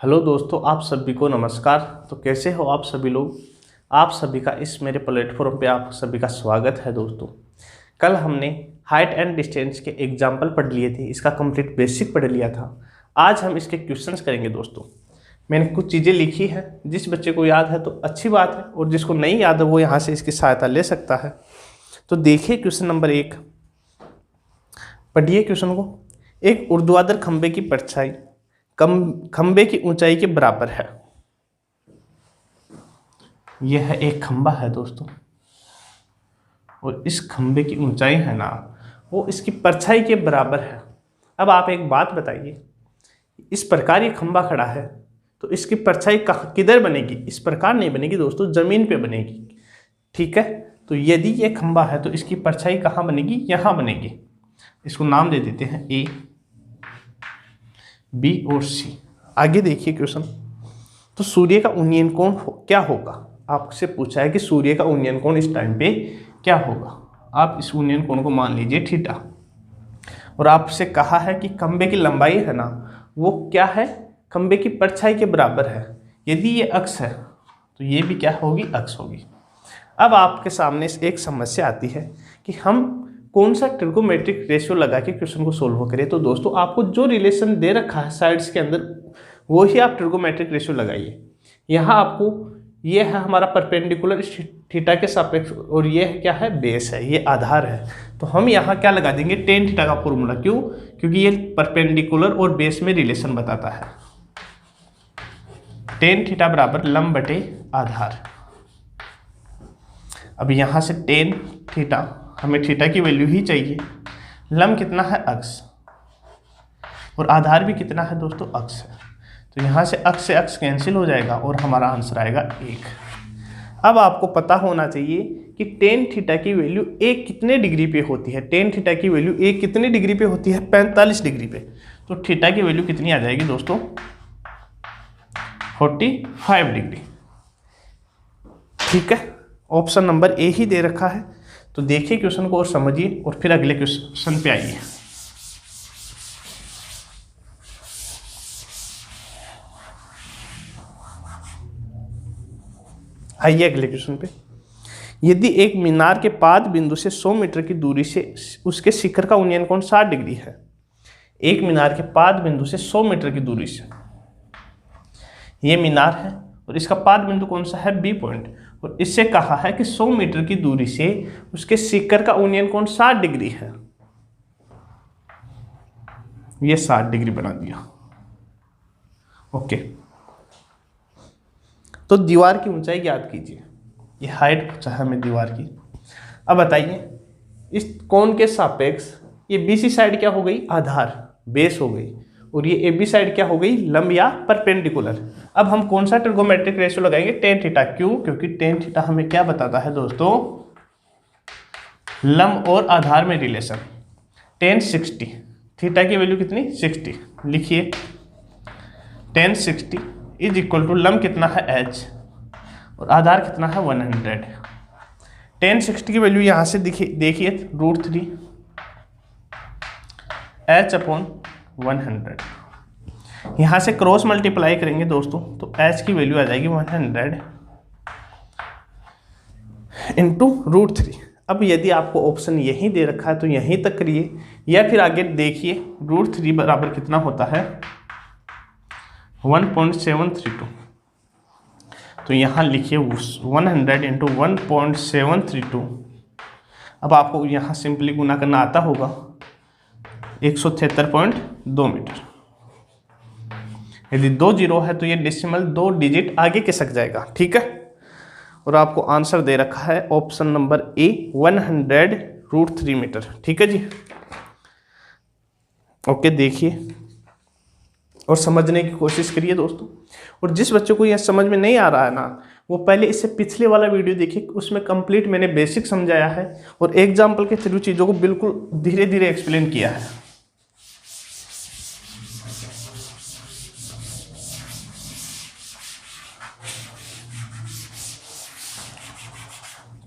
Hello दोस्तों, आप सभी को नमस्कार। तो कैसे हो आप सभी लोग। आप सभी का इस मेरे प्लेटफॉर्म पे आप सभी का स्वागत है। दोस्तों, कल हमने हाइट एंड डिस्टेंस के एग्जाम्पल पढ़ लिए थे, इसका कंप्लीट बेसिक पढ़ लिया था। आज हम इसके क्वेश्चंस करेंगे। दोस्तों, मैंने कुछ चीज़ें लिखी है, जिस बच्चे को याद है तो अच्छी बात है, और जिसको नहीं याद है वो यहाँ से इसकी सहायता ले सकता है। तो देखिए क्वेश्चन नंबर 1, पढ़िए क्वेश्चन को। एक ऊर्ध्वाधर खंभे की परछाई खंभे की ऊंचाई के बराबर है। यह एक खंभा है दोस्तों, और इस खंभे की ऊंचाई है ना, वो इसकी परछाई के बराबर है। अब आप एक बात बताइए, इस प्रकार ये खंभा खड़ा है तो इसकी परछाई किधर बनेगी? इस प्रकार नहीं बनेगी दोस्तों, जमीन पे बनेगी। ठीक है, तो यदि ये खंभा है तो इसकी परछाई कहाँ बनेगी? यहाँ बनेगी। इसको नाम दे देते हैं ए, बी और सी। आगे देखिए क्वेश्चन। तो सूर्य का उन्नयन कोण क्या होगा? आपसे पूछा है कि सूर्य का उन्नयन कोण इस टाइम पे क्या होगा। आप इस उन्नयन कोण को मान लीजिए थीटा, और आपसे कहा है कि खंभे की लंबाई है ना, वो क्या है? खंभे की परछाई के बराबर है। यदि ये अक्ष है तो ये भी क्या होगी? अक्ष होगी। अब आपके सामने एक समस्या आती है कि हम कौन सा ट्रिगोमेट्रिक रेशियो लगा के क्वेश्चन को सोल्व करें। तो दोस्तों, आपको जो रिलेशन दे रखा है साइड्स के अंदर, वो ही आप ट्रिगोमेट्रिक रेशियो लगाइए। यहाँ आपको ये है हमारा परपेंडिकुलर थीटा के सापेक्ष, और ये क्या है? बेस है, ये आधार है। तो हम यहाँ क्या लगा देंगे? टेन थीटा का फॉर्मूला। क्यों? क्योंकि ये परपेंडिकुलर और बेस में रिलेशन बताता है। टेन थीटा बराबर लंब बटे आधार। अब यहाँ से टेन थीटा, हमें थीटा की वैल्यू ही चाहिए। लंब कितना है? अक्ष, और आधार भी कितना है दोस्तों? अक्ष है। तो यहाँ से अक्ष कैंसिल हो जाएगा और हमारा आंसर आएगा 1। अब आपको पता होना चाहिए कि टेन थीटा की वैल्यू एक कितने डिग्री पे होती है। टेन थीटा की वैल्यू एक कितने डिग्री पे होती है? 45 डिग्री पे। तो थीटा की वैल्यू कितनी आ जाएगी दोस्तों? 45 डिग्री। ठीक है, ऑप्शन नंबर ए ही दे रखा है। तो देखिए क्वेश्चन को और समझिए, और फिर अगले क्वेश्चन पे आइए। आइए अगले क्वेश्चन पे। यदि एक मीनार के पाद बिंदु से 100 मीटर की दूरी से उसके शिखर का उन्नयन कोण 60 डिग्री है। एक मीनार के पाद बिंदु से 100 मीटर की दूरी से, ये मीनार है और इसका पाद बिंदु कौन सा है? B point. और इससे कहा है कि 100 मीटर की दूरी से उसके शिखर का उन्नयन कोण 60 डिग्री है। ये 60 डिग्री बना दिया। ओके, तो दीवार की ऊंचाई याद कीजिए। ये हाइट पूछा है हमें दीवार की। अब बताइए, इस कोण के सापेक्ष ये बीसी साइड क्या हो गई? आधार, बेस हो गई, और ये एबी साइड क्या हो गई? लंब या परपेंडिकुलर। अब हम कौन सा ट्रिगोमेट्रिक रेशियो लगाएंगे? Tan theta. क्यों? क्योंकि टेन थीटा हमें क्या बताता है दोस्तों? लंब और आधार में रिलेशन। टेन 60, थीटा की वैल्यू कितनी? 60। लिखिए, टेन 60 इज इक्वल टू लंब कितना है? h, और आधार कितना है? 100। टेन 60 की वैल्यू यहाँ से देखिए √3 h अपॉन 100। यहाँ से क्रॉस मल्टीप्लाई करेंगे दोस्तों, तो h की वैल्यू आ जाएगी 100 इंटू √3। अब यदि आपको ऑप्शन यहीं दे रखा है तो यहीं तक करिए, या फिर आगे देखिए √3 बराबर कितना होता है? 1.732। तो यहाँ लिखिए 100 इंटू 1.732। अब आपको यहाँ सिंपली गुना करना आता होगा, 173.2 मीटर। यदि 2 जीरो है तो ये डेसिमल 2 डिजिट आगे खिसक जाएगा। ठीक है, और आपको आंसर दे रखा है ऑप्शन नंबर ए, 100√3 मीटर। ठीक है जी। ओके, देखिए और समझने की कोशिश करिए दोस्तों। और जिस बच्चे को यह समझ में नहीं आ रहा है ना, वो पहले इससे पिछले वाला वीडियो देखिए, उसमें कंप्लीट मैंने बेसिक समझाया है और एग्जाम्पल के थ्रू चीज़ों को बिल्कुल धीरे धीरे एक्सप्लेन किया है।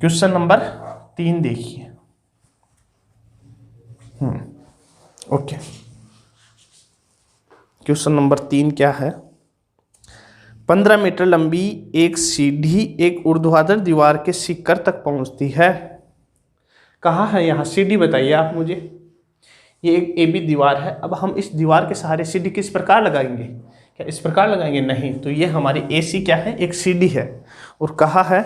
क्वेश्चन नंबर 3 देखिए। ओके, क्वेश्चन नंबर 3 क्या है? 15 मीटर लंबी एक सीढ़ी एक ऊर्ध्वाधर दीवार के शिखर तक पहुंचती है। कहाँ है यहाँ सीढ़ी, बताइए आप मुझे। ये एक AB दीवार है। अब हम इस दीवार के सहारे सीढ़ी किस प्रकार लगाएंगे, क्या इस प्रकार लगाएंगे? नहीं। तो ये हमारी AC क्या है, एक सीढ़ी है। और कहाँ है?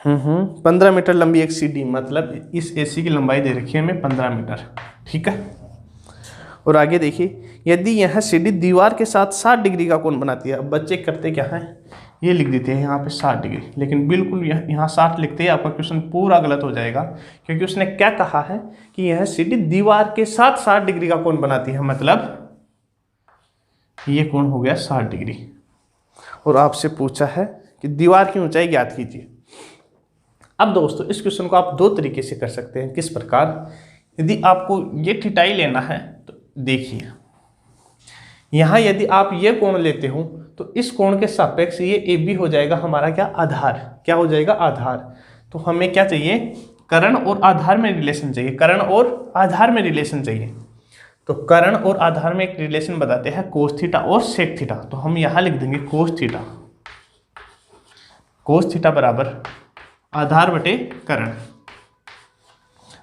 15 मीटर लंबी एक सीढ़ी, मतलब इस AC की लंबाई दे रखी है हमें 15 मीटर। ठीक है। और आगे देखिए, यदि यह सीढ़ी दीवार के साथ 60 डिग्री का कोण बनाती है। अब बच्चे करते क्या है, ये लिख देते हैं यहाँ पे 60 डिग्री, लेकिन बिल्कुल यहाँ 60 लिखते ही आपका क्वेश्चन पूरा गलत हो जाएगा, क्योंकि उसने क्या कहा है कि यह सीढ़ी दीवार के साथ 60 डिग्री का कोण बनाती है, मतलब ये कोण हो गया 60 डिग्री। और आपसे पूछा है कि दीवार की ऊंचाई ज्ञात कीजिए। अब दोस्तों इस क्वेश्चन को आप दो तरीके से कर सकते हैं। किस प्रकार? यदि आपको ये थीटाई लेना है तो देखिए, यहाँ यदि आप ये कोण लेते हो तो इस कोण के सापेक्ष ये AB हो जाएगा हमारा क्या, आधार। क्या हो जाएगा, आधार। तो हमें क्या चाहिए, कर्ण और आधार में रिलेशन चाहिए, कर्ण और आधार में रिलेशन चाहिए। तो कर्ण और आधार में एक रिलेशन बताते हैं कोस थीटा और सेक थीटा। तो हम यहाँ लिख देंगे कोस थीटा, कोस थीटा बराबर आधार बटे कर्ण।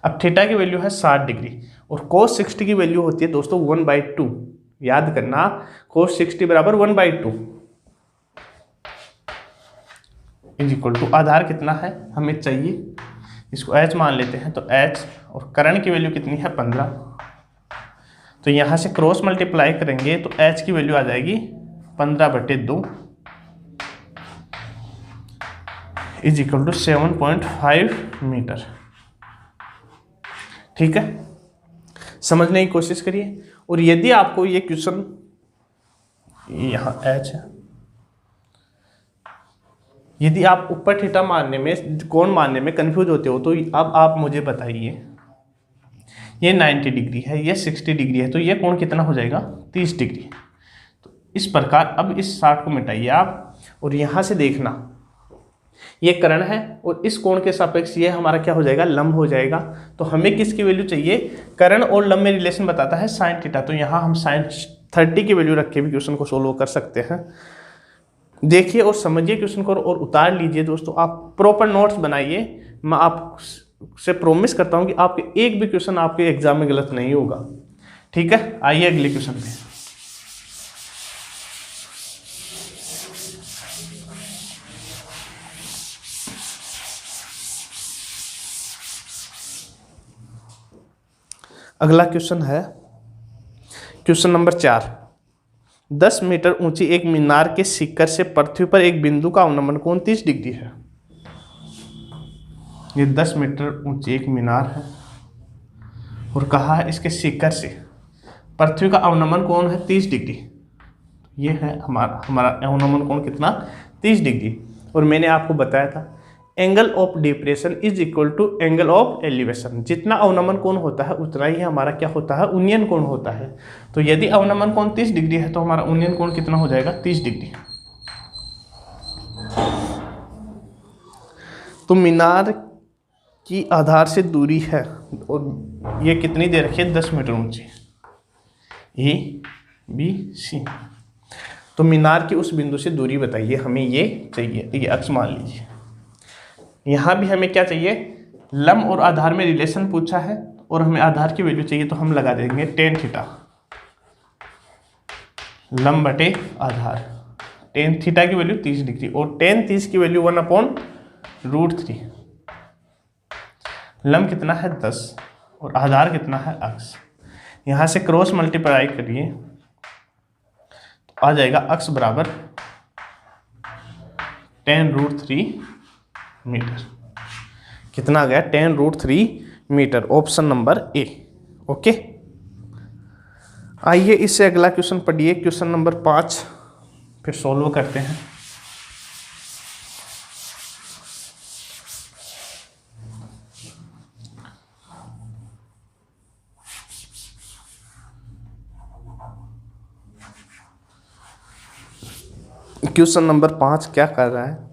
अब थीटा की वैल्यू है 60 डिग्री और कोस 60 की वैल्यू होती है दोस्तों 1/2। याद करना, कोस 60 बराबर 1/2 इज इक्वल टू आधार कितना है हमें चाहिए, इसको h मान लेते हैं। तो h और कर्ण की वैल्यू कितनी है 15। तो यहाँ से क्रॉस मल्टीप्लाई करेंगे तो h की वैल्यू आ जाएगी 15/2 इज इक्वल टू 7.5 मीटर। ठीक है, समझने की कोशिश करिए। और यदि आपको ये क्वेश्चन, यहाँ h है, यदि आप ऊपर थीटा मानने में, कोण मानने में कंफ्यूज होते हो तो अब आप मुझे बताइए, ये 90 डिग्री है, ये 60 डिग्री है, तो ये कोण कितना हो जाएगा, 30 डिग्री। तो इस प्रकार अब इस 60 को मिटाइए आप, और यहाँ से देखना ये कर्ण है और इस कोण के सापेक्ष ये हमारा क्या हो जाएगा, लंब हो जाएगा। तो हमें किसकी वैल्यू चाहिए, कर्ण और लंब में रिलेशन बताता है साइन थीटा। तो यहाँ हम साइन 30 की वैल्यू रख के भी क्वेश्चन को सोल्व कर सकते हैं। देखिए और समझिए क्वेश्चन को और उतार लीजिए दोस्तों। आप प्रॉपर नोट्स बनाइए, मैं आपसे प्रॉमिस करता हूँ कि आपके एक भी क्वेश्चन आपके एग्जाम में गलत नहीं होगा। ठीक है, आइए अगले क्वेश्चन पे। अगला क्वेश्चन है क्वेश्चन नंबर 4। 10 मीटर ऊंची एक मीनार के शिखर से पृथ्वी पर एक बिंदु का अवनमन कोण 30 डिग्री है। ये 10 मीटर ऊंची एक मीनार है और कहा है इसके शिखर से पृथ्वी का अवनमन कोण है 30 डिग्री। ये है हमारा अवनमन कोण कितना, 30 डिग्री। और मैंने आपको बताया था angle of depression is equal to angle of elevation. जितना अवनमन कोण होता है उतना ही हमारा क्या होता है, उन्नयन कोण होता है। तो यदि अवनमन कोण 30 डिग्री है तो हमारा उन्नयन कोण कितना हो जाएगा, 30 डिग्री। तो मीनार की आधार से दूरी है और ये कितनी दे रखी है, 10 मीटर ऊंची, ABC। तो मीनार की उस बिंदु से दूरी बताइए, हमें ये चाहिए। ये अक्ष मान लीजिए। यहाँ भी हमें क्या चाहिए, लंब और आधार में रिलेशन पूछा है और हमें आधार की वैल्यू चाहिए। तो हम लगा देंगे tan थीटा, लंब बटे आधार। tan थीटा की वैल्यू 30 डिग्री और tan 30 की वैल्यू 1/√3। लंब कितना है 10 और आधार कितना है अक्ष। यहाँ से क्रॉस मल्टीप्लाई करिए तो आ जाएगा अक्ष बराबर tan√3 मीटर। कितना आ गया, tan√3 metre. Option number A. Okay, आइए इससे अगला क्वेश्चन पढ़िए, क्वेश्चन नंबर 5 फिर सॉल्व करते हैं। क्वेश्चन नंबर 5 क्या कर रहा है,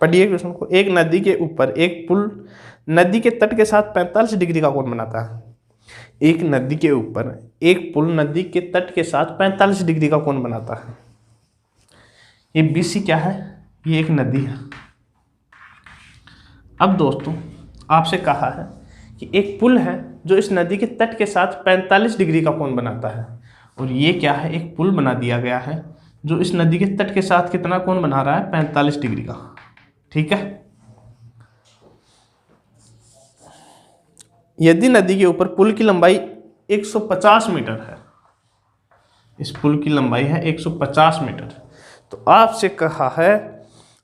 पढ़िए क्वेश्चन को। एक नदी के ऊपर एक पुल नदी के तट के साथ 45 डिग्री का कोण बनाता है। एक नदी के ऊपर एक पुल नदी के तट के साथ 45 डिग्री का कोण बनाता है। ये BC क्या है? ये एक नदी है। अब दोस्तों आपसे कहा है कि एक पुल है जो इस नदी के तट के साथ 45 डिग्री का कोण बनाता है, और ये क्या है? एक पुल बना दिया गया है जो इस नदी के तट के साथ कितना कोण बना रहा है? 45 डिग्री का। ठीक है। यदि नदी के ऊपर पुल की लंबाई 150 मीटर है, इस पुल की लंबाई है 150 मीटर, तो आपसे कहा है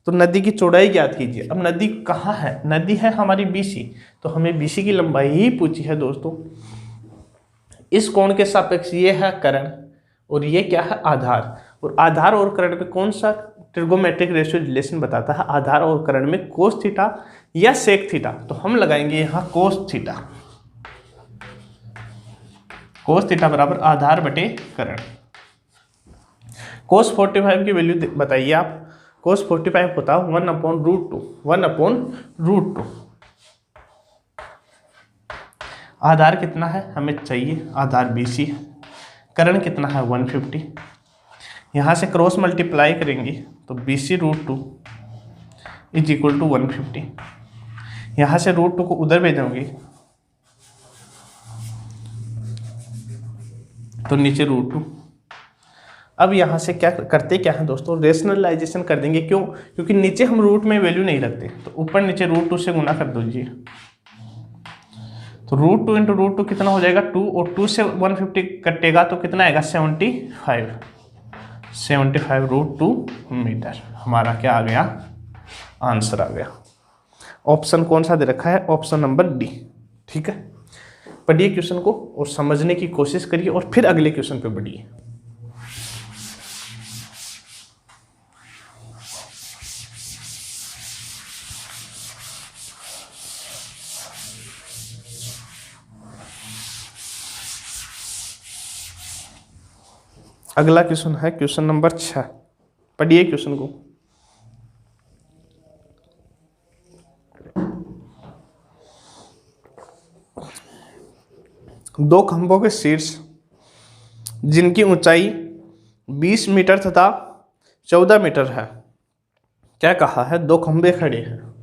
तो नदी की चौड़ाई ज्ञात कीजिए। अब नदी कहाँ है? नदी है हमारी BC, तो हमें BC की लंबाई ही पूछी है दोस्तों। इस कोण के सापेक्ष ये है कर्ण और ये क्या है? आधार। और आधार और कर्ण में कौन सा ट्रिगोमेट्रिक रेशियो रिलेशन बताता है? आधार और कर्ण में कोस थीटा या सेक थीटा। तो हम लगाएंगे यहाँ कोस थीटा। कोस थीटा बराबर आधार बटे कर्ण। कोस 45 की वैल्यू बताइए आप। कोस 45 होता है 1/√2, 1/√2। आधार कितना है हमें चाहिए? आधार BC है। कर्ण कितना है? 150। यहाँ से क्रॉस मल्टीप्लाई करेंगे तो BC√2 इज इक्वल टू 150। यहाँ से √2 को उधर भेजोगे तो नीचे √2। अब यहाँ से क्या करते क्या है दोस्तों? रेशनलाइजेशन कर देंगे। क्यों? क्योंकि नीचे हम रूट में वैल्यू नहीं रखते, तो ऊपर नीचे √2 से गुना कर दीजिए। तो √2 इंटू √2 कितना हो जाएगा? 2, और 2 से 150 कटेगा तो कितना आएगा? 75 √2 मीटर। हमारा क्या आ गया? आंसर आ गया। ऑप्शन कौन सा दे रखा है? Option number D। ठीक है। पढ़िए क्वेश्चन को और समझने की कोशिश करिए और फिर अगले क्वेश्चन पे बढ़िए। अगला क्वेश्चन है क्वेश्चन नंबर 6। पढ़िए क्वेश्चन को। दो खंभों के शीर्ष जिनकी ऊंचाई 20 मीटर तथा 14 मीटर है, क्या कहा है? दो खंभे खड़े हैं।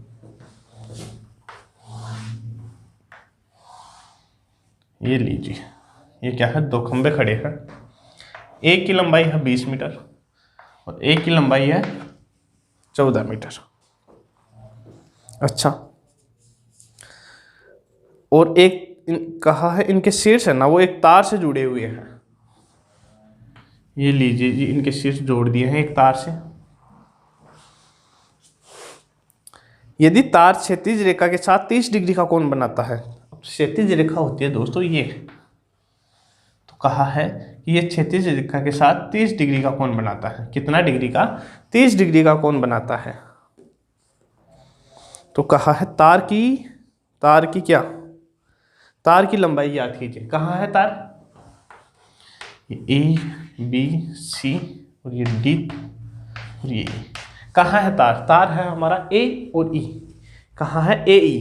ये लीजिए, ये क्या है? दो खंभे खड़े हैं। एक की लंबाई है 20 मीटर और एक की लंबाई है 14 मीटर। अच्छा, और एक कहा है इनके शीर्ष है ना, वो एक तार से जुड़े हुए हैं। ये लीजिए जी, इनके शीर्ष जोड़ दिए हैं एक तार से। यदि तार क्षैतिज रेखा के साथ 30 डिग्री का कोण बनाता है, क्षैतिज रेखा होती है दोस्तों ये, तो कहा है कि ये क्षैतिज रेखा के साथ 30 डिग्री का कोण बनाता है। कितना डिग्री का? 30 डिग्री का कोण बनाता है। तो कहा है तार की क्या? तार की लंबाई याद कीजिए। कहाँ है तार? ये A, B, C और ये D और ये E। कहाँ है तार? तार है हमारा A और E। कहाँ है? AE।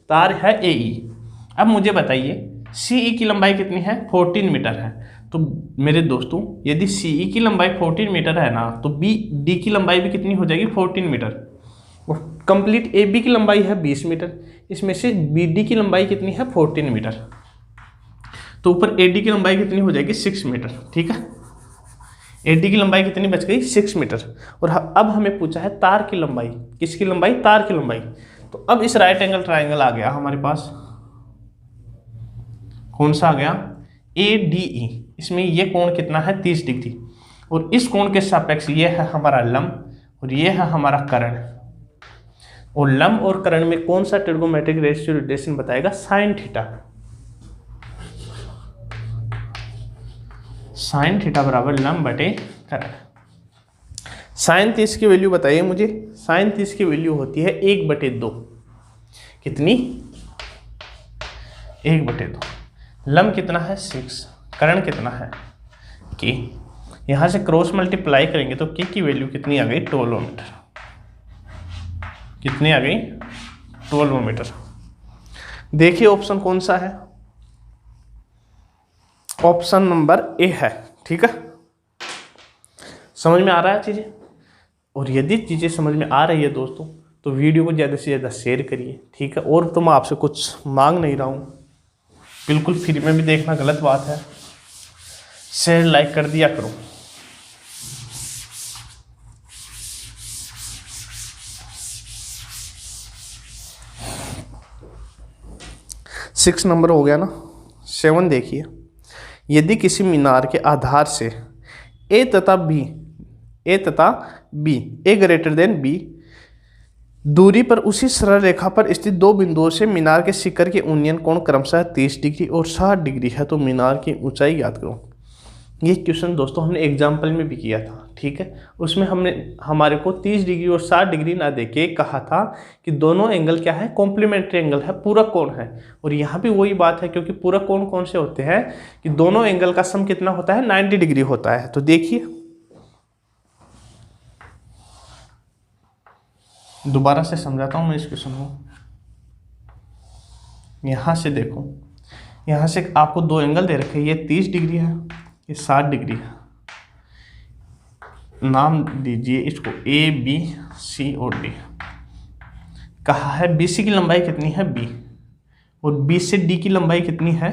तार है AE। अब मुझे बताइए CE की लंबाई कितनी है? 14 मीटर है। तो मेरे दोस्तों यदि CE की लंबाई 14 मीटर है ना, तो D की लंबाई भी कितनी हो जाएगी? 14 मीटर। और कंप्लीट AB की लंबाई है 20 मीटर। इसमें से BD की लंबाई कितनी है? 14 मीटर। तो ऊपर AD की लंबाई कितनी हो जाएगी? 6 मीटर। ठीक है, AD की लंबाई कितनी बच गई? 6 मीटर। और अब हमें पूछा है तार की लंबाई। किसकी लंबाई? तार की लंबाई। तो अब इस राइट एंगल ट्राइंगल आ गया हमारे पास। कौन सा आ गया? ADE। इसमें ये कोण कितना है? 30 डिग्री। और इस कोण के सापेक्ष ये है हमारा लंब और ये है हमारा कर्ण। और लंब और कर्ण में कौन सा ट्रिगोमेट्रिक रेशियो रिलेशन बताएगा? Sine theta. साइन थीटा बराबर लंब बटे कर्ण। साइन 30 की वैल्यू बताइए मुझे। साइन 30 की वैल्यू होती है 1/2। कितनी? 1/2। लंब कितना है? 6। कर्ण कितना है? K। यहाँ से क्रॉस मल्टीप्लाई करेंगे तो K की वैल्यू कितनी आ गई? 12 मीटर। कितनी आ गई? 12 मीटर। देखिए ऑप्शन कौन सा है? ऑप्शन नंबर ए है। ठीक है, समझ में आ रहा है चीज़ें? और यदि चीज़ें समझ में आ रही है दोस्तों तो वीडियो को ज़्यादा से ज़्यादा शेयर करिए। ठीक है, और तो मैं आपसे कुछ मांग नहीं रहा हूँ, बिल्कुल फ्री में भी देखना गलत बात है। शेयर लाइक कर दिया करो। सिक्स नंबर हो गया ना। 7 देखिए, यदि किसी मीनार के आधार से ए तथा बी ए ग्रेटर देन बी दूरी पर उसी सरल रेखा पर स्थित दो बिंदुओं से मीनार के शिखर के उन्नयन कोण क्रमशः 30 डिग्री और 60 डिग्री है तो मीनार की ऊंचाई याद करो। ये क्वेश्चन दोस्तों हमने एग्जाम्पल में भी किया था। ठीक है, उसमें हमारे को 30 डिग्री और 60 डिग्री ना देके कहा था कि दोनों एंगल क्या है, कॉम्प्लीमेंट्री एंगल है, पूरक कोण है। और यहाँ भी वही बात है, क्योंकि पूरक कोण कौन से होते हैं कि दोनों एंगल का सम कितना होता है, 90 डिग्री होता है। तो देखिए दोबारा से समझाता हूँ मैं इस क्वेश्चन को। यहाँ से देखो, यहाँ से आपको दो एंगल दे रखे हैं, ये 30 डिग्री है, ये 60 डिग्री है। नाम दीजिए इसको ए बी सी और डी। कहा है बी सी की लंबाई कितनी है, बी, और बी से डी की लंबाई कितनी है,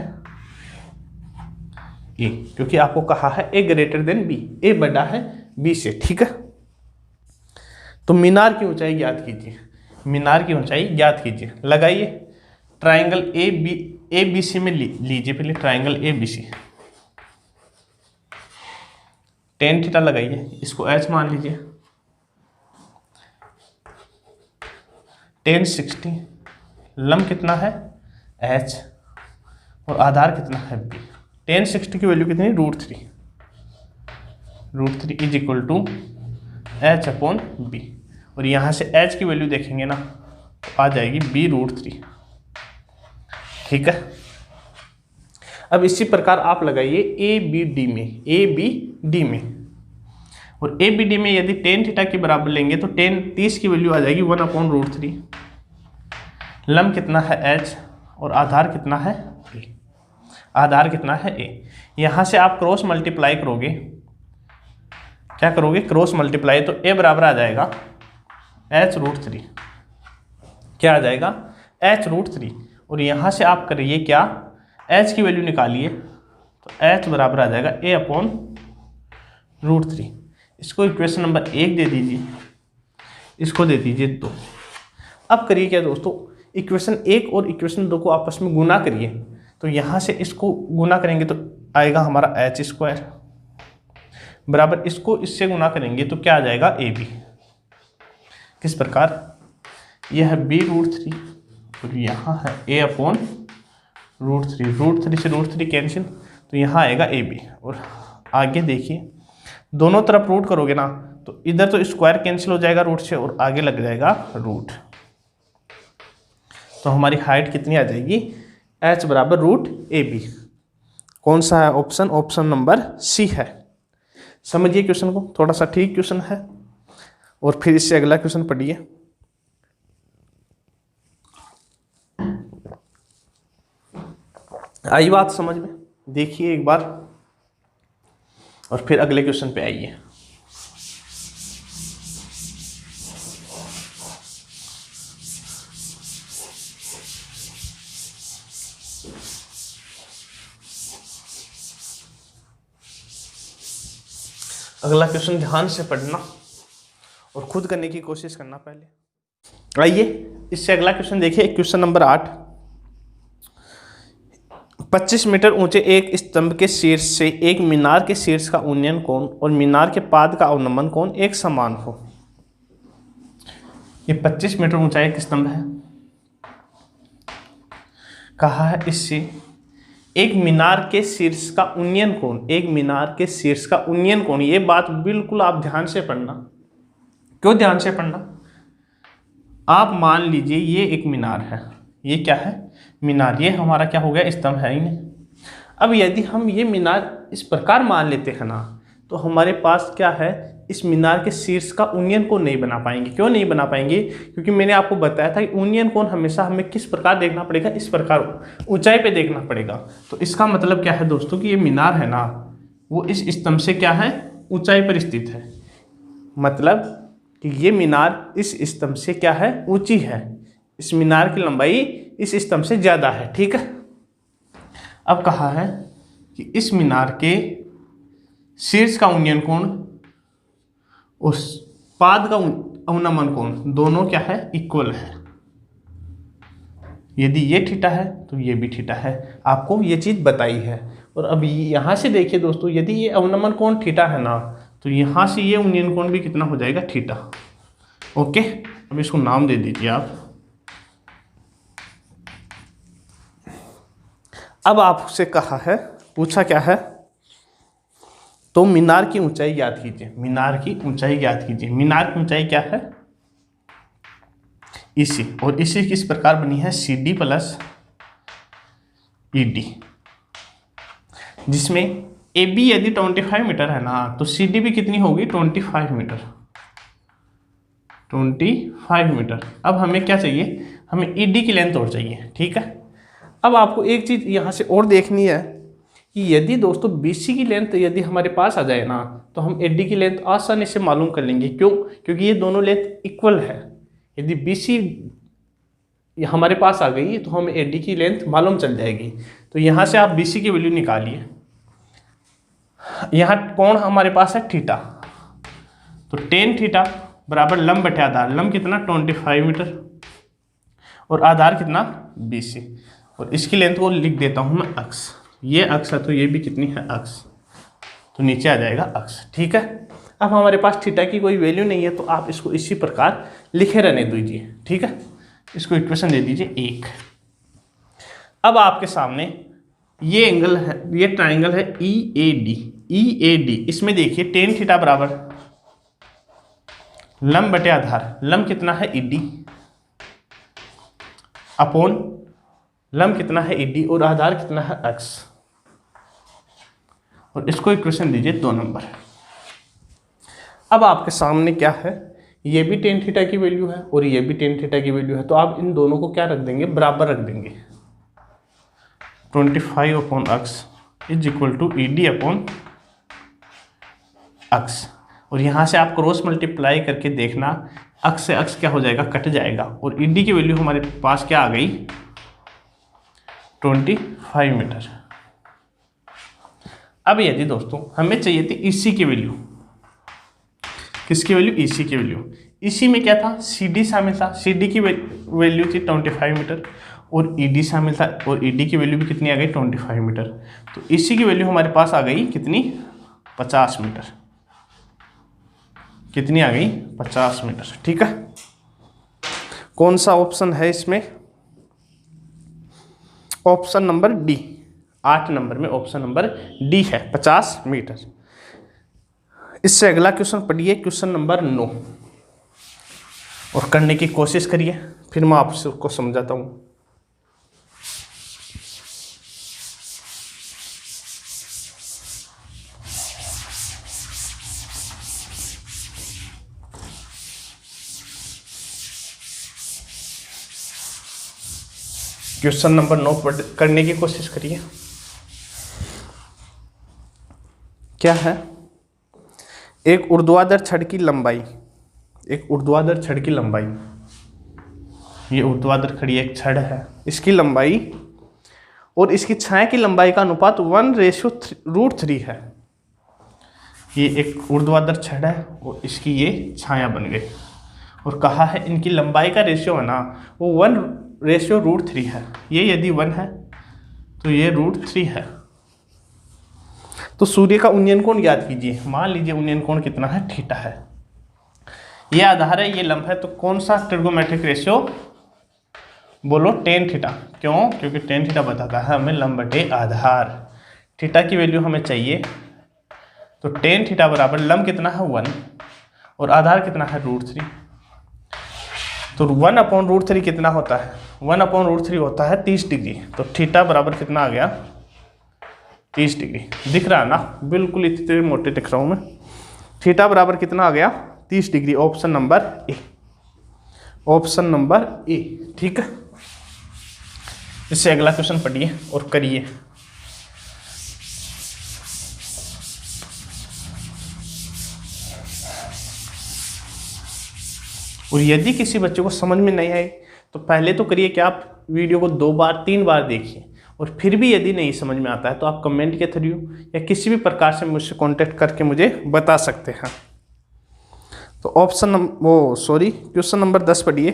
ए, क्योंकि आपको कहा है ए ग्रेटर देन बी, ए बड़ा है बी से। ठीक है, तो मीनार की ऊंचाई ज्ञात कीजिए। मीनार की ऊंचाई ज्ञात कीजिए, लगाइए ट्राइंगल ए बी सी में लीजिए पहले triangle A B C. Tan theta लगाइए, इसको एच मान लीजिए। टेन 60, लंब कितना है एच और आधार कितना है बी। टेन 60 की वैल्यू कितनी, √3। √3 is equal to H upon B, और यहाँ से एच की वैल्यू देखेंगे ना तो आ जाएगी बी √3। ठीक है, अब इसी प्रकार आप लगाइए ए बी डी में, ए बी डी में, और ए बी डी में यदि टेन थीटा के बराबर लेंगे तो टेन 30 की वैल्यू आ जाएगी 1/√3। लंब कितना है एच और आधार कितना है ए, आधार कितना है ए। यहाँ से आप क्रॉस मल्टीप्लाई करोगे, क्या करोगे, क्रॉस मल्टीप्लाई, तो ए बराबर आ जाएगा h√3। क्या आ जाएगा, h√3, और यहाँ से आप करिए क्या, h की वैल्यू निकालिए, तो h बराबर आ जाएगा a/√3। इसको इक्वेशन नंबर 1 दे दीजिए, इसको दे दीजिए 2। अब करिए क्या दोस्तों, इक्वेशन 1 और इक्वेशन 2 को आपस में गुना करिए। तो यहाँ से इसको गुना करेंगे तो आएगा हमारा h² बराबर, इसको इससे गुना करेंगे तो क्या आ जाएगा ab। किस प्रकार, यह है b√3 और यहाँ है a/√3। √3 से √3 कैंसिल, तो यहाँ आएगा ab। और आगे देखिए, दोनों तरफ रूट करोगे ना तो इधर तो स्क्वायर कैंसिल हो जाएगा रूट से और आगे लग जाएगा रूट, तो हमारी हाइट कितनी आ जाएगी, h बराबर √ab। कौन सा है ऑप्शन, ऑप्शन नंबर सी है। समझिए क्वेश्चन को, थोड़ा सा ठीक क्वेश्चन है। और फिर इससे अगला क्वेश्चन पढ़िए। आई बात समझ में, देखिए एक बार और फिर अगले क्वेश्चन पे आइए। अगला क्वेश्चन ध्यान से पढ़ना और खुद करने की कोशिश करना पहले। आइए इससे अगला क्वेश्चन देखिए, क्वेश्चन नंबर 8। 25 मीटर ऊंचे एक स्तंभ के शीर्ष से एक मीनार के शीर्ष का उन्नयन कोण और मीनार के पाद का अवनमन कोण एक समान हो। ये 25 मीटर ऊंचा एक स्तंभ है, कहा है इससे एक मीनार के शीर्ष का उन्नयन कोण, एक मीनार के शीर्ष का उन्नयन कोण। ये बात बिल्कुल आप ध्यान से पढ़ना। क्यों ध्यान से पढ़ना, आप मान लीजिए ये एक मीनार है, ये क्या है मीनार, ये हमारा क्या हो गया, स्तंभ है ही नहीं। अब यदि हम ये मीनार इस प्रकार मान लेते हैं ना तो हमारे पास क्या है, इस मीनार के शीर्ष का यूनियन कोण नहीं बना पाएंगे। क्यों नहीं बना पाएंगे? क्योंकि मैंने आपको बताया था कि यूनियन कोण हमेशा हमें किस प्रकार देखना पड़ेगा, इस प्रकार ऊंचाई पे देखना पड़ेगा। तो इसका मतलब क्या है दोस्तों कि ये मीनार है ना, वो इस स्तंभ से क्या है, ऊंचाई पर स्थित है। मतलब कि ये मीनार इस स्तंभ से क्या है, ऊंची है। इस मीनार की लंबाई इस स्तंभ से ज़्यादा है। ठीक है, अब कहा है कि इस मीनार के शीर्ष का यूनियन कोण उस पाद का अवनमन कोण दोनों क्या है, इक्वल है। यदि ये थीटा है तो ये भी थीटा है। आपको ये चीज़ बताई है। और अब यहाँ से देखिए दोस्तों, यदि ये अवनमन कोण थीटा है ना, तो यहाँ से ये यूनियन कोण भी कितना हो जाएगा, थीटा। ओके, अब इसको नाम दे दीजिए आप। अब आपसे कहा है, पूछा क्या है, तो मीनार की ऊंचाई ज्ञात कीजिए। मीनार की ऊंचाई ज्ञात कीजिए। मीनार की ऊंचाई क्या है, इसी, और इसी किस प्रकार बनी है, C D plus E D, जिसमें ए बी यदि 25 मीटर है ना, तो सी डी भी कितनी होगी, 25 मीटर। 25 मीटर। अब हमें क्या चाहिए, हमें ई डी की लेंथ और चाहिए। ठीक है, अब आपको एक चीज़ यहाँ से और देखनी है कि यदि दोस्तों BC की लेंथ यदि हमारे पास आ जाए ना, तो हम AD की लेंथ आसानी से मालूम कर लेंगे। क्यों? क्योंकि ये दोनों लेंथ इक्वल है। यदि BC हमारे पास आ गई तो हमें AD की लेंथ मालूम चल जाएगी। तो यहाँ से आप BC की वैल्यू निकालिए। यहाँ कोण हमारे पास है थीटा, तो tan थीटा बराबर लंब बटे आधार। लंब कितना, 25 मीटर, और आधार कितना, BC। और इसकी लेंथ को लिख देता हूँ मैं अक्ष। ये अक्ष है तो ये भी कितनी है, अक्ष, तो नीचे आ जाएगा अक्ष। ठीक है, अब हमारे पास थीटा की कोई वैल्यू नहीं है, तो आप इसको इसी प्रकार लिखे रहने दीजिए। ठीक है, इसको इक्वेशन दे दीजिए 1। अब आपके सामने ये एंगल है, ये ट्राइंगल है EAD। इसमें देखिए tan थीटा बराबर लंब बटे आधार। लंब कितना है, ED, अपॉन लंब कितना है, ED, और आधार कितना है, अक्ष। और इसको इक्वेशन दीजिए 2 नंबर। अब आपके सामने क्या है, ये भी tan थीटा की वैल्यू है और ये भी tan थीटा की वैल्यू है, तो आप इन दोनों को क्या रख देंगे, बराबर रख देंगे। 25 upon x is equal to ED upon x. और यहाँ से आप क्रॉस मल्टीप्लाई करके देखना, अक्ष से अक्ष क्या हो जाएगा, कट जाएगा। और ED की वैल्यू हमारे पास क्या आ गई, 25 मीटर। अब यदि दोस्तों हमें चाहिए थी EC की वैल्यू, किसकी वैल्यू, EC की वैल्यू। EC में क्या था, CD शामिल था। CD की वैल्यू थी 25 मीटर, और ED शामिल था, और ED की वैल्यू भी कितनी आ गई, 25 मीटर। तो EC की वैल्यू हमारे पास आ गई कितनी, 50 मीटर। कितनी आ गई, 50 मीटर। ठीक है, कौन सा ऑप्शन है इसमें, ऑप्शन नंबर डी। 8 नंबर में ऑप्शन नंबर डी है, 50 मीटर। इससे अगला क्वेश्चन पढ़िए, क्वेश्चन नंबर 9, और करने की कोशिश करिए, फिर मैं आपको समझाता हूँ। क्वेश्चन नंबर 9 करने की कोशिश करिए। क्या है, एक ऊर्ध्वाधर छड़ की लंबाई, एक ऊर्ध्वाधर छड़ की लंबाई, ये ऊर्ध्वाधर खड़ी एक छड़ है, इसकी लंबाई और इसकी छाया की लंबाई का अनुपात 1:√3 है। ये एक ऊर्ध्वाधर छड़ है और इसकी ये छाया बन गई, और कहा है इनकी लंबाई का रेशियो है ना, वो 1:√3 है। ये यदि 1 है तो ये √3 है। तो सूर्य का उन्नयन कोण ज्ञात कीजिए। मान लीजिए उन्नयन कोण कितना है, थीटा है। ये आधार है, ये लंब है, तो कौन सा ट्रिगोमेट्रिक रेशियो, बोलो tan थीटा। क्यों? क्योंकि tan थीटा बताता है हमें लंब बटे आधार। थीटा की वैल्यू हमें चाहिए, तो tan थीटा बराबर लंब कितना है, 1, और आधार कितना है, √3। तो 1/√3 कितना होता है, 1/√3 होता है 30 डिग्री। तो थीटा बराबर कितना आ गया, 30 डिग्री। दिख रहा है ना, बिल्कुल इतने मोटे दिख रहा हूँ मैं। थीटा बराबर कितना आ गया 30 डिग्री। ऑप्शन नंबर ए, ऑप्शन नंबर ए। ठीक है, इससे अगला क्वेश्चन पढ़िए और करिए। और यदि किसी बच्चे को समझ में नहीं आए तो पहले तो करिए कि आप वीडियो को 2 बार 3 बार देखिए, और फिर भी यदि नहीं समझ में आता है तो आप कमेंट के थ्रू या किसी भी प्रकार से मुझसे कांटेक्ट करके मुझे बता सकते हैं। तो क्वेश्चन नंबर 10 पढ़िए।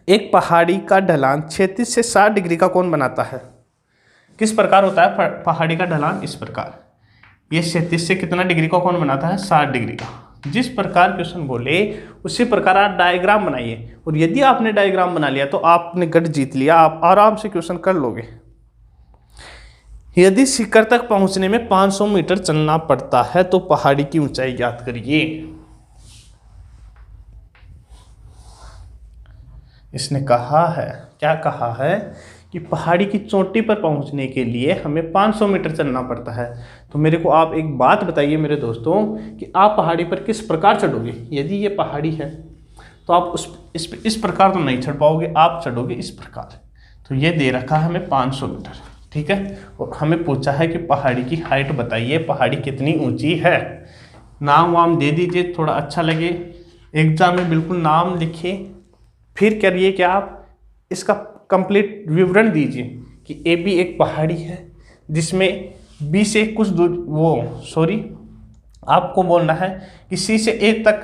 एक पहाड़ी का ढलान 36 से 60 डिग्री का कोण बनाता है। किस प्रकार होता है पहाड़ी का ढलान? इस प्रकार, ये 36 से कितना डिग्री का कोण बनाता है? 60 डिग्री का। जिस प्रकार क्वेश्चन बोले उसी प्रकार आप डायग्राम बनाइए, और यदि आपने डायग्राम बना लिया तो आपने गढ़ जीत लिया, आप आराम से क्वेश्चन कर लोगे। यदि शिखर तक पहुंचने में 500 मीटर चलना पड़ता है तो पहाड़ी की ऊंचाई ज्ञात करिए। इसने कहा है, क्या कहा है कि पहाड़ी की चोटी पर पहुंचने के लिए हमें 500 मीटर चलना पड़ता है। तो मेरे को आप एक बात बताइए मेरे दोस्तों कि आप पहाड़ी पर किस प्रकार चढ़ोगे। यदि ये पहाड़ी है तो आप इस प्रकार तो नहीं चढ़ पाओगे, आप चढ़ोगे इस प्रकार। तो ये दे रखा है हमें 500 मीटर, ठीक है, और हमें पूछा है कि पहाड़ी की हाइट बताइए, पहाड़ी कितनी ऊंची है। नाम वाम दे दीजिए, थोड़ा अच्छा लगे एग्जाम में, बिल्कुल नाम लिखिए। फिर करिए कि आप इसका कंप्लीट विवरण दीजिए कि ए बी एक पहाड़ी है जिसमें बी से कुछ दूर आपको बोलना है कि सी से ए तक,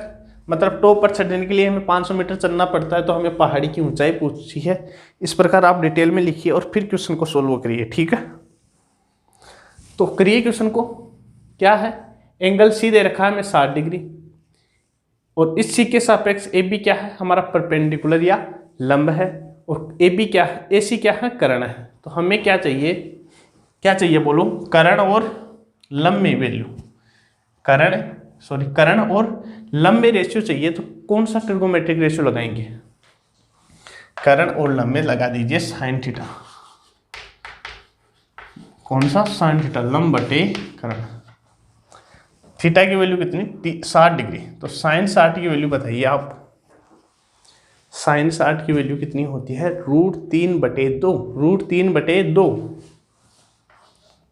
मतलब टॉप पर चढ़ने के लिए हमें 500 मीटर चलना पड़ता है, तो हमें पहाड़ी की ऊंचाई पूछी है। इस प्रकार आप डिटेल में लिखिए और फिर क्वेश्चन को सोल्व करिए। ठीक है, तो करिए क्वेश्चन को। क्या है? एंगल सी दे रखा है हमें 60 डिग्री, और इस सी के सापेक्ष ए बी क्या है? हमारा परपेंडिकुलर या लंब है, और ए बी क्या है? ए सी क्या है? कर्ण है। तो हमें क्या चाहिए? क्या चाहिए बोलो? कर्ण और लंब में वैल्यू, कर्ण और लंब में रेशियो चाहिए। तो कौन सा ट्रिगोमेट्रिक रेशियो लगाएंगे? कर्ण और लंब में लगा दीजिए साइन थीटा। कौन सा? साइन थीटा, लंब बटे कर्ण। थीटा की वैल्यू कितनी? 60 डिग्री। तो साइन 60 की वैल्यू बताइए आप। साइन 60 की वैल्यू कितनी होती है? √3/2।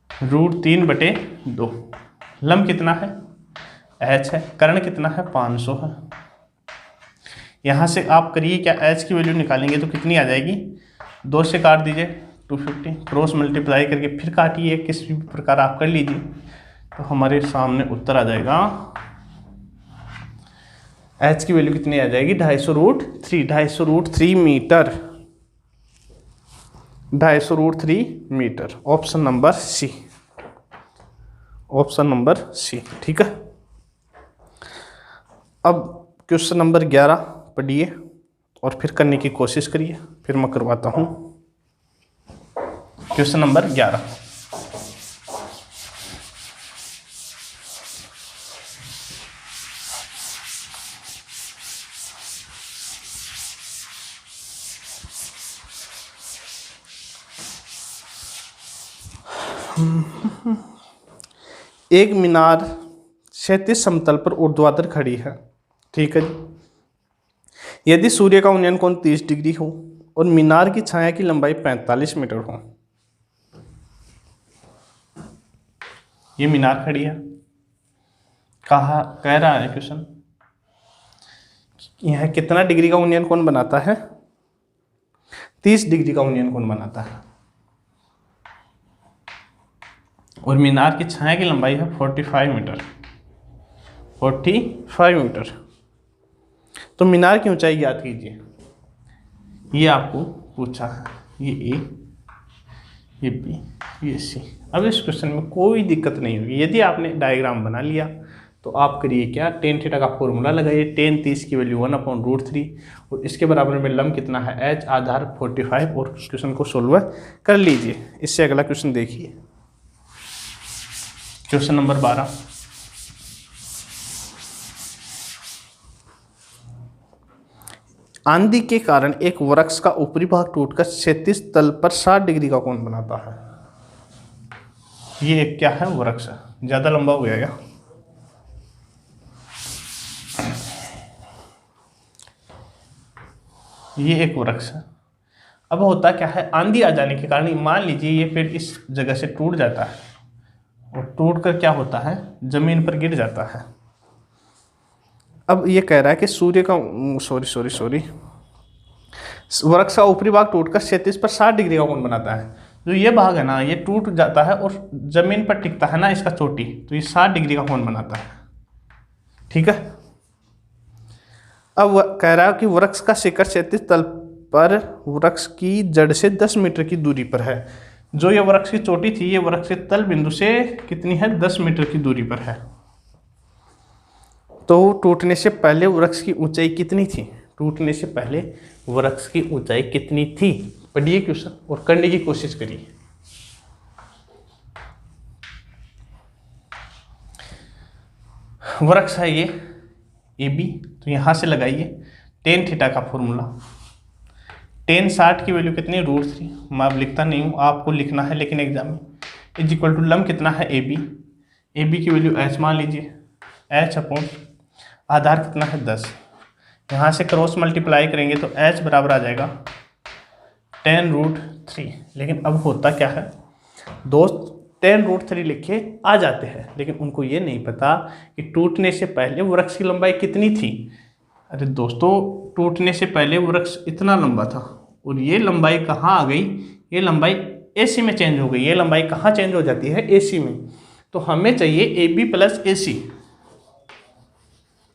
√3/2। लंब कितना है? h है। कर्ण कितना है? 500 है। यहाँ से आप करिए क्या, h की वैल्यू निकालेंगे तो कितनी आ जाएगी? 2 से काट दीजिए 250, क्रॉस मल्टीप्लाई करके फिर काटिए, किसी भी प्रकार आप कर लीजिए, तो हमारे सामने उत्तर आ जाएगा। h की वैल्यू कितनी आ जाएगी? 250√3 metre. 250√3 metre. Option number C, option number C. ठीक है, अब क्वेश्चन नंबर 11 पढ़िए और फिर करने की कोशिश करिए, फिर मैं करवाता हूं। Question number 11। एक मीनार क्षैतिज समतल पर ऊर्ध्वाधर खड़ी है। ठीक है जी। यदि सूर्य का उन्नयन कोण 30 डिग्री हो और मीनार की छाया की लंबाई 45 मीटर हो। ये मीनार खड़ी है, कह रहा है क्वेश्चन, यह कितना डिग्री का उन्नयन कोण बनाता है? 30 डिग्री का उन्नयन कोण बनाता है, और मीनार की छाया की लंबाई है 45 मीटर। 45 मीटर। तो मीनार की ऊंचाई ज्ञात कीजिए। ये आपको पूछा है, ये ए, ये बी, ये सी। अब इस क्वेश्चन में कोई दिक्कत नहीं होगी। यदि आपने डायग्राम बना लिया तो आप करिए क्या, टेन थीटा का फॉर्मूला लगाइए। टेन 30 की वैल्यू 1/√3, और इसके बराबर में लंब कितना है? h, आधार 45, और क्वेश्चन को सोल्व कर लीजिए। इससे अगला क्वेश्चन देखिए, क्वेश्चन नंबर 12। आंधी के कारण एक वृक्ष का ऊपरी भाग टूटकर क्षैतिज तल पर 60 डिग्री का कोण बनाता है। ये क्या है? वृक्ष। ज्यादा लंबा हो गया क्या? ये एक वृक्ष है। अब होता क्या है, आंधी आ जाने के कारण मान लीजिए ये पेड़ इस जगह से टूट जाता है और टूट कर क्या होता है, जमीन पर गिर जाता है। अब ये कह रहा है कि सूर्य का सॉरी वृक्ष का ऊपरी भाग टूटकर क्षैतिज पर 60 डिग्री का कोण बनाता है। जो ये भाग है ना, ये टूट जाता है और जमीन पर टिकता है ना इसका चोटी, तो ये 60 डिग्री का कोण बनाता है। ठीक है। अब कह रहा है कि वृक्ष का शिखर क्षैतिज तल पर वृक्ष की जड़ से 10 मीटर की दूरी पर है। जो ये वृक्ष की चोटी थी, ये वृक्ष के तल बिंदु से कितनी है, 10 मीटर की दूरी पर है। तो टूटने से पहले वृक्ष की ऊंचाई कितनी थी, टूटने से पहले वृक्ष की ऊंचाई कितनी थी। पढ़िए क्वेश्चन और करने की कोशिश करिए। वृक्ष है ये ए बी, तो यहां से लगाइए टेन थीटा का फॉर्मूला। टेन 60 की वैल्यू कितनी, √3। मैं अब लिखता नहीं हूं, आपको लिखना है लेकिन एग्जाम में। इज इक्वल टू लंब कितना है ए बी की वैल्यू h मान लीजिए, h अपॉन आधार कितना है 10। यहाँ से क्रॉस मल्टीप्लाई करेंगे तो h बराबर आ जाएगा 10√3। लेकिन अब होता क्या है दोस्त, 10√3 लिखे आ जाते हैं, लेकिन उनको ये नहीं पता कि टूटने से पहले वृक्ष की लंबाई कितनी थी। अरे दोस्तों, टूटने से पहले वृक्ष इतना लंबा था और ये लंबाई कहाँ आ गई, ये लंबाई AC में चेंज हो गई। ये लंबाई कहाँ चेंज हो जाती है, AC में। तो हमें चाहिए AB plus AC,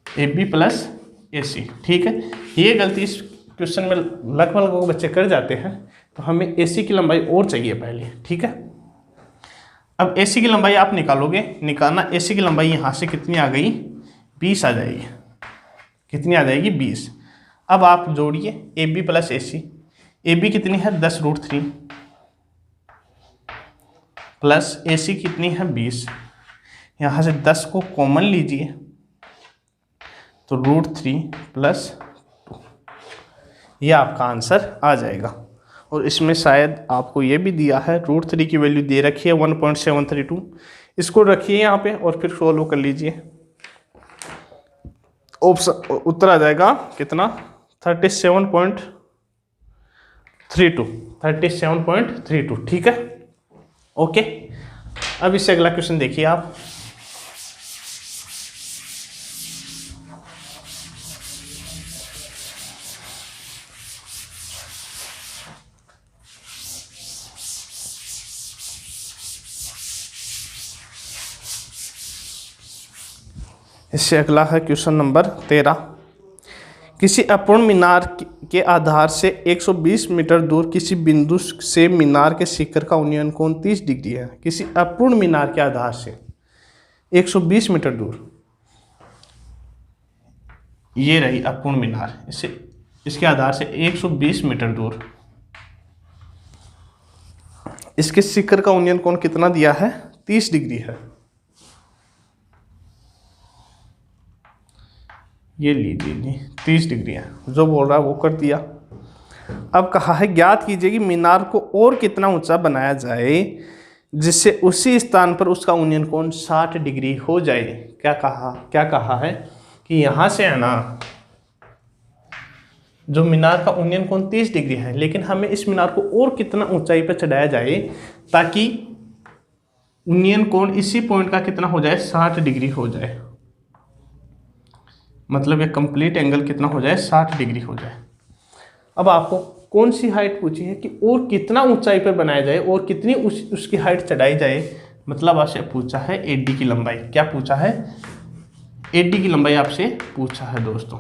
AB plus AC। ठीक है, ये गलती इस क्वेश्चन में लगभग लोग बच्चे कर जाते हैं। तो हमें AC की लंबाई और चाहिए पहले। ठीक है, अब AC की लंबाई आप निकालोगे, निकालना AC की लंबाई यहाँ से कितनी आ गई, 20 आ जाएगी। कितनी आ जाएगी, 20। अब आप जोड़िए AB प्लस AC। AB कितनी है, 10√3 प्लस AC कितनी है, 20। यहाँ से 10 को कॉमन लीजिए तो √3 प्लस 2, ये आपका आंसर आ जाएगा। और इसमें शायद आपको ये भी दिया है, √3 की वैल्यू दे रखी है 1.732। इसको रखिए यहाँ पे और फिर सॉल्व कर लीजिए। ऑप्शन उत्तर आ जाएगा कितना, 37.32। ठीक है, ओके। अब इससे अगला क्वेश्चन देखिए आप। इससे अगला है क्वेश्चन नंबर 13। किसी अपूर्ण मीनार के आधार से 120 मीटर दूर किसी बिंदु से मीनार के शिखर का उन्नयन कोण 30 डिग्री है। किसी अपूर्ण मीनार के आधार से 120 मीटर दूर, ये रही अपूर्ण मीनार, इसके आधार से 120 मीटर दूर इसके शिखर का उन्नयन कोण कितना दिया है, 30 डिग्री है। ये लीजिए 30 डिग्री है, जो बोल रहा है वो कर दिया। अब कहा है ज्ञात कीजिए कि मीनार को और कितना ऊंचा बनाया जाए जिससे उसी स्थान पर उसका उन्नयन कोण 60 डिग्री हो जाए। क्या कहा है कि यहाँ से है ना, जो मीनार का उन्नयन कोण 30 डिग्री है, लेकिन हमें इस मीनार को और कितना ऊंचाई पर चढ़ाया जाए ताकि उन्नयन कोण इसी पॉइंट का कितना हो जाए, 60 डिग्री हो जाए। मतलब ये कंप्लीट एंगल कितना हो जाए, 60 डिग्री हो जाए। अब आपको कौन सी हाइट पूछी है कि और कितना ऊंचाई पर बनाया जाए और कितनी उसकी हाइट चढ़ाई जाए। मतलब आपसे पूछा है AD की लंबाई। क्या पूछा है, AD की लंबाई आपसे पूछा है दोस्तों।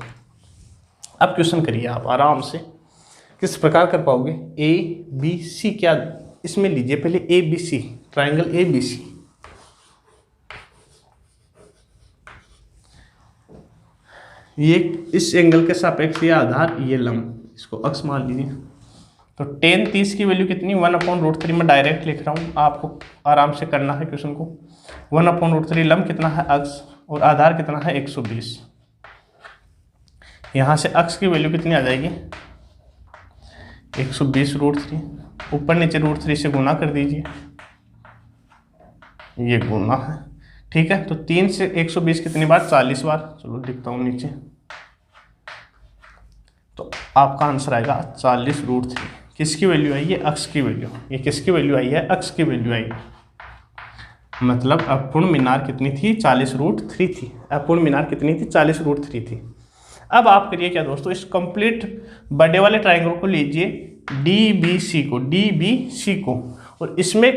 अब क्वेश्चन करिए आप आराम से, किस प्रकार कर पाओगे। ABC क्या, इसमें लीजिए पहले ABC, ट्राइंगल ABC। ये इस एंगल के सापेक्ष ये आधार, ये लंब, इसको अक्ष मान लीजिए। तो tan 30 की वैल्यू कितनी, 1/√3 में डायरेक्ट लिख रहा हूँ, आपको आराम से करना है क्वेश्चन को। 1/√3 लंब कितना है, अक्ष, और आधार कितना है 120। यहाँ से अक्ष की वैल्यू कितनी आ जाएगी, 120√3, ऊपर नीचे √3 से गुना कर दीजिए, ये गुना है। ठीक है, तो 3 से 120 कितनी बार, 40 बार। चलो लिखता हूँ नीचे। तो आपका आंसर आएगा 40√3। किसकी वैल्यू आई है? अक्ष की वैल्यू। ये किसकी वैल्यू आई है? अक्ष की वैल्यू आई। मतलब अपूर्ण मीनार कितनी थी? 40√3 थी। अपूर्ण मीनार कितनी थी? 40√3 थी। अब आप करिए क्या दोस्तों, इस कंप्लीट बड़े वाले ट्राइंगल को लीजिए DBC को, और इसमें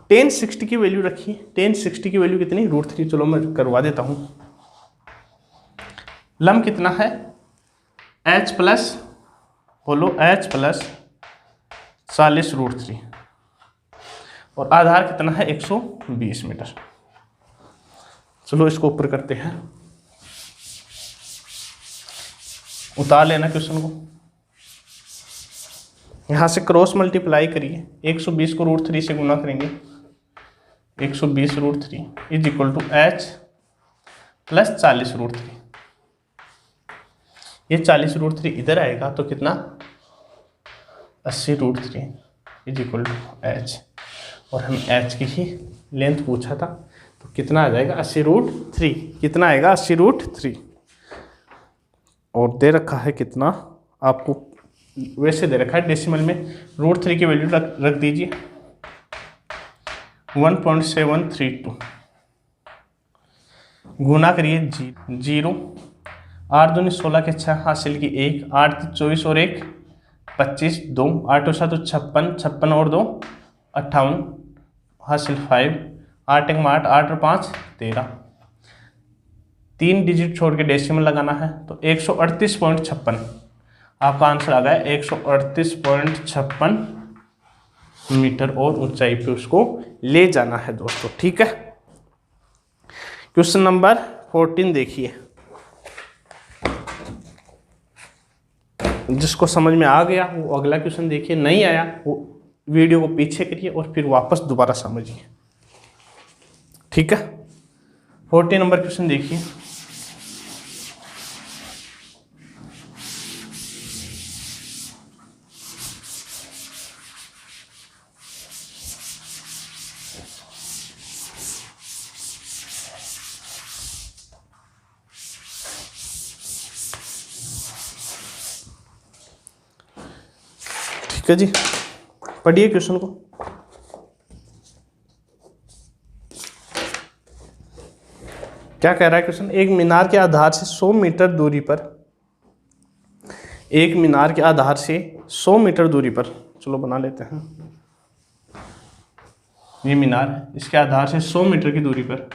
tan 60 की वैल्यू रखिए। tan 60 की वैल्यू कितनी? √3। चलो मैं करवा देता हूँ। लंब कितना है? H प्लस, बोलो H प्लस 40√3, और आधार कितना है? 120 मीटर। चलो इसको ऊपर करते हैं, उतार लेना क्वेश्चन को। यहाँ से क्रॉस मल्टीप्लाई करिए, 120 को √3 से गुना करेंगे, 120√3 is equal to H plus 40√3। ये 40√3 इधर आएगा तो कितना? 80√3 इज इक्वल टू H, और हम H की ही लेंथ पूछा था, तो कितना आ जाएगा? 80√3। कितना आएगा? 80√3। और दे रखा है कितना आपको? वैसे दे रखा है डेसिमल में। √3 की वैल्यू रख दीजिए 1.732, गुना करिए 0, 8 दूनी 16 के 6 हासिल की 1, 8 24 और 1 25, 2 8 और 7 56, 56 और 2 58 हासिल 5, 8 1 8, 8 और 5 13, 3 डिजिट छोड़ के डेसिमल लगाना है, तो 138.56 आपका आंसर आ गया। 138.56 मीटर और ऊंचाई पे उसको ले जाना है दोस्तों। ठीक है, क्वेश्चन नंबर 14 देखिए। जिसको समझ में आ गया वो अगला क्वेश्चन देखिए, नहीं आया वो वीडियो को पीछे करिए और फिर वापस दोबारा समझिए। ठीक है, 14 नंबर क्वेश्चन देखिए। ठीक है जी, पढ़िए क्वेश्चन को। क्या कह रहा है क्वेश्चन? एक मीनार के आधार से 100 मीटर दूरी पर, एक मीनार के आधार से 100 मीटर दूरी पर, चलो बना लेते हैं, ये मीनार है, इसके आधार से 100 मीटर की दूरी पर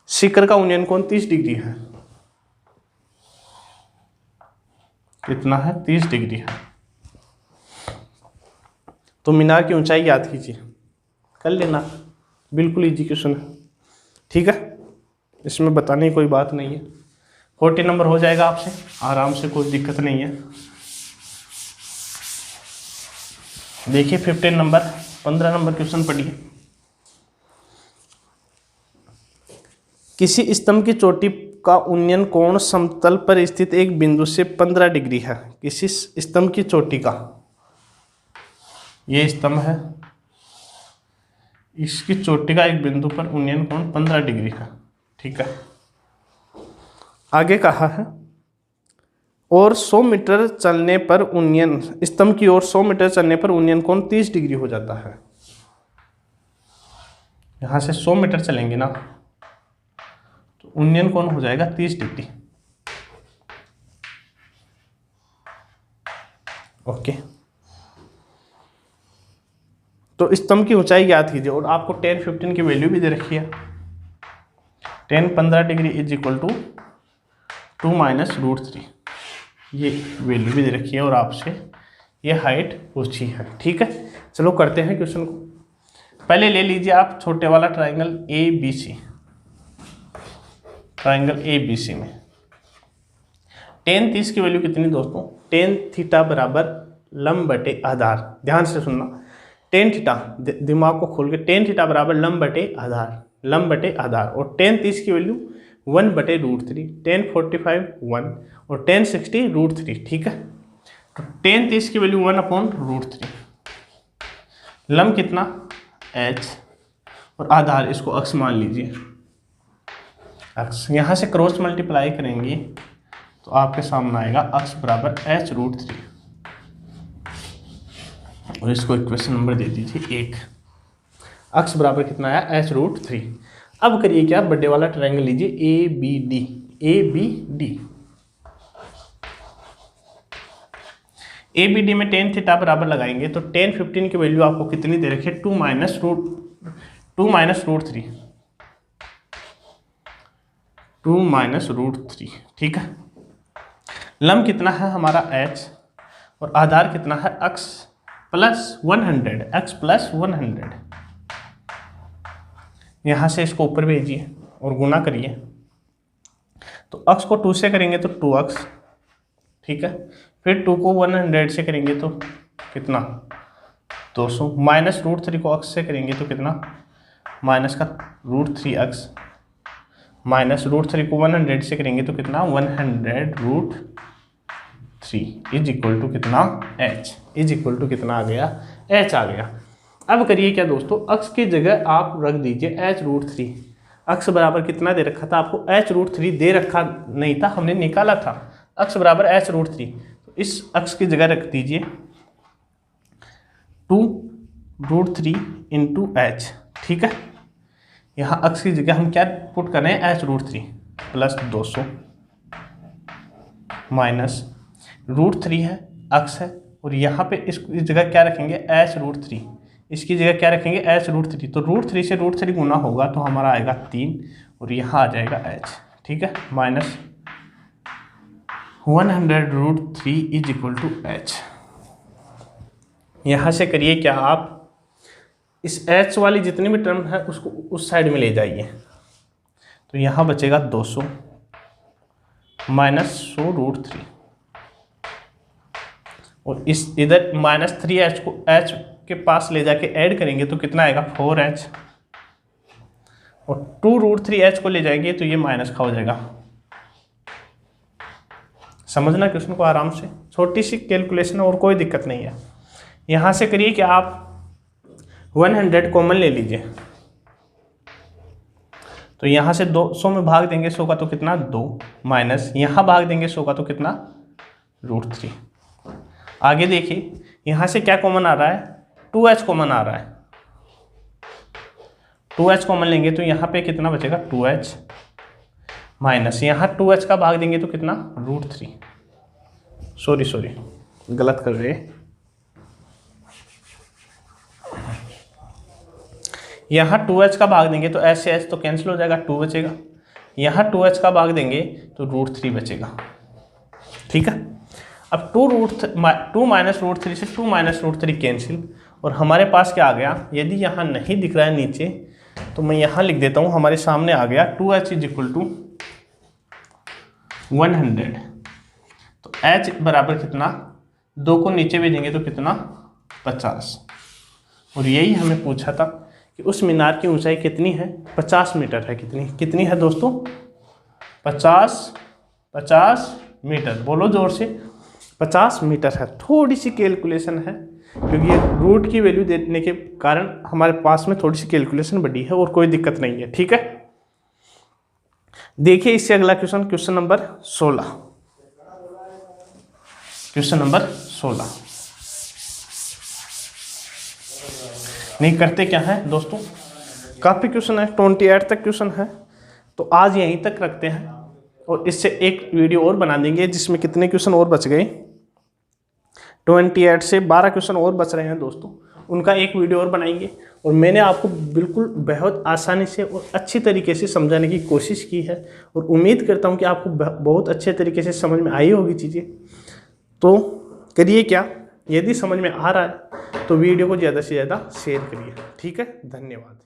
शिखर का उन्नयन कोण 30 डिग्री है। कितना है? 30 डिग्री है। तो मीनार की ऊंचाई याद कीजिए, कर लेना, बिल्कुल इजी क्वेश्चन है। ठीक है, इसमें बताने की कोई बात नहीं है। 14 नंबर हो जाएगा आपसे आराम से, कोई दिक्कत नहीं है। देखिए 15 नंबर, 15 नंबर क्वेश्चन पढ़िए। किसी स्तंभ की चोटी का उन्नयन कोण समतल पर स्थित एक बिंदु से 15 डिग्री है। किसी स्तंभ की चोटी का, ये स्तंभ है, इसकी चोटी का एक बिंदु पर उन्नयन कोण 15 डिग्री है। ठीक है, आगे कहा है और 100 मीटर चलने पर उन्नयन, स्तंभ की ओर 100 मीटर चलने पर उन्नयन कोण 30 डिग्री हो जाता है। यहां से 100 मीटर चलेंगे ना, तो उन्नयन कोण हो जाएगा 30 डिग्री। ओके, तो स्तंभ की ऊंचाई याद कीजिए, और आपको tan 15 की वैल्यू भी दे रखी है। tan 15 degree is equal to 2 minus √3, ये वैल्यू भी दे रखी है, और आपसे ये हाइट पूछी है। ठीक है, चलो करते हैं क्वेश्चन को। पहले ले लीजिए आप छोटे वाला ट्राइंगल ABC, ट्राइंगल ABC में tan 30 की वैल्यू कितनी दोस्तों? tan थीटा बराबर लंब बटे आधार। ध्यान से सुनना, tan थीटा, दिमाग को खोल के, tan थीटा बराबर लंब बटे आधार, लंब बटे आधार, और tan 30 की वैल्यू 1 बटे √3, tan 45 1 और tan 60 √3। ठीक है, तो tan 30 की वैल्यू 1/√3, लंब कितना? H, और आधार इसको अक्ष मान लीजिए, अक्ष। यहाँ से क्रॉस मल्टीप्लाई करेंगे तो आपके सामने आएगा x बराबर h√3 और इसको इक्वेशन नंबर दे दीजिए 1। x बराबर कितना आया h√3। अब करिए क्या, बड़े वाला ट्रायंगल लीजिए ABD। ABD में tan थीटा बराबर लगाएंगे तो tan 15 की वैल्यू आपको कितनी दे रखी है 2 माइनस रूट थ्री। ठीक है, लंब कितना है हमारा h और आधार कितना है x प्लस 100। यहाँ से इसको ऊपर भेजिए और गुना करिए, तो x को 2 से करेंगे तो 2x। ठीक है, फिर 2 को 100 से करेंगे तो कितना 200, माइनस √3 को x से करेंगे तो कितना माइनस का √3x, माइनस √3 को 100 से करेंगे तो कितना 100√3 इज इक्वल टू कितना h, इज इक्वल टू कितना आ गया h आ गया। अब करिए क्या दोस्तों, x की जगह आप रख दीजिए h√3। x बराबर कितना दे रखा था आपको, h√3 दे रखा नहीं था, हमने निकाला था x बराबर h√3। तो इस x की जगह रख दीजिए 2√3 इंटू h। ठीक है, यहाँ x की जगह हम क्या पुट कर रहे हैं h√3 प्लस 200 माइनस √3 है x है, और यहाँ पे इस जगह क्या रखेंगे h√3, इसकी जगह क्या रखेंगे h√3। तो √3 से √3 गुना होगा तो हमारा आएगा 3 और यहाँ आ जाएगा h। ठीक है, minus 100√3 is equal to h। यहाँ से करिए क्या, आप इस h वाली जितनी भी टर्म है उसको उस साइड में ले जाइए, तो यहाँ बचेगा 200 माइनस 100√3 और इस इधर माइनस 3h को h के पास ले जाके ऐड करेंगे तो कितना आएगा 4h, और 2√3h को ले जाएंगे तो ये माइनस का हो जाएगा। समझना क्वेश्चन को आराम से, छोटी सी कैलकुलेशन और कोई दिक्कत नहीं है। यहाँ से करिए कि आप 100 कॉमन ले लीजिए, तो यहाँ से 200 में भाग देंगे 100 का तो कितना 2, माइनस यहाँ भाग देंगे 100 का तो कितना √3। आगे देखिए, यहाँ से क्या कॉमन आ रहा है 2h कॉमन आ रहा है, 2h कॉमन लेंगे तो यहाँ पे कितना बचेगा 2h, माइनस यहाँ 2h का भाग देंगे तो कितना √3। सॉरी गलत कर रहे, यहाँ 2h का भाग देंगे तो h से h तो कैंसिल हो जाएगा, 2 बचेगा। यहाँ 2h का भाग देंगे तो √3 बचेगा। ठीक है, अब 2 माइनस √3 से 2 माइनस √3 कैंसिल, और हमारे पास क्या आ गया, यदि यहाँ नहीं दिख रहा है नीचे तो मैं यहाँ लिख देता हूँ, हमारे सामने आ गया 2h इज इक्वल टू 100। तो h बराबर कितना, 2 को नीचे भेजेंगे तो कितना 50, और यही हमें पूछा था कि उस मीनार की ऊंचाई कितनी है 50 मीटर है। कितनी है दोस्तों 50 मीटर, बोलो जोर से 50 मीटर है। थोड़ी सी कैलकुलेशन है क्योंकि ये रूट की वैल्यू देने के कारण हमारे पास में थोड़ी सी कैलकुलेशन बढ़ी है, और कोई दिक्कत नहीं है। ठीक है, देखिए इससे अगला क्वेश्चन नंबर 16। क्वेश्चन नंबर 16 नहीं करते क्या है दोस्तों, काफ़ी क्वेश्चन है, 28 तक क्वेश्चन है, तो आज यहीं तक रखते हैं और इससे एक वीडियो और बना देंगे जिसमें कितने क्वेश्चन और बच गए, 28 से 12 क्वेश्चन और बच रहे हैं दोस्तों, उनका एक वीडियो और बनाएंगे। और मैंने आपको बिल्कुल बहुत आसानी से और अच्छी तरीके से समझाने की कोशिश की है, और उम्मीद करता हूं कि आपको बहुत अच्छे तरीके से समझ में आई होगी चीज़ें। तो करिए क्या, यदि समझ में आ रहा है तो वीडियो को ज़्यादा से ज़्यादा शेयर करिए। ठीक है, धन्यवाद।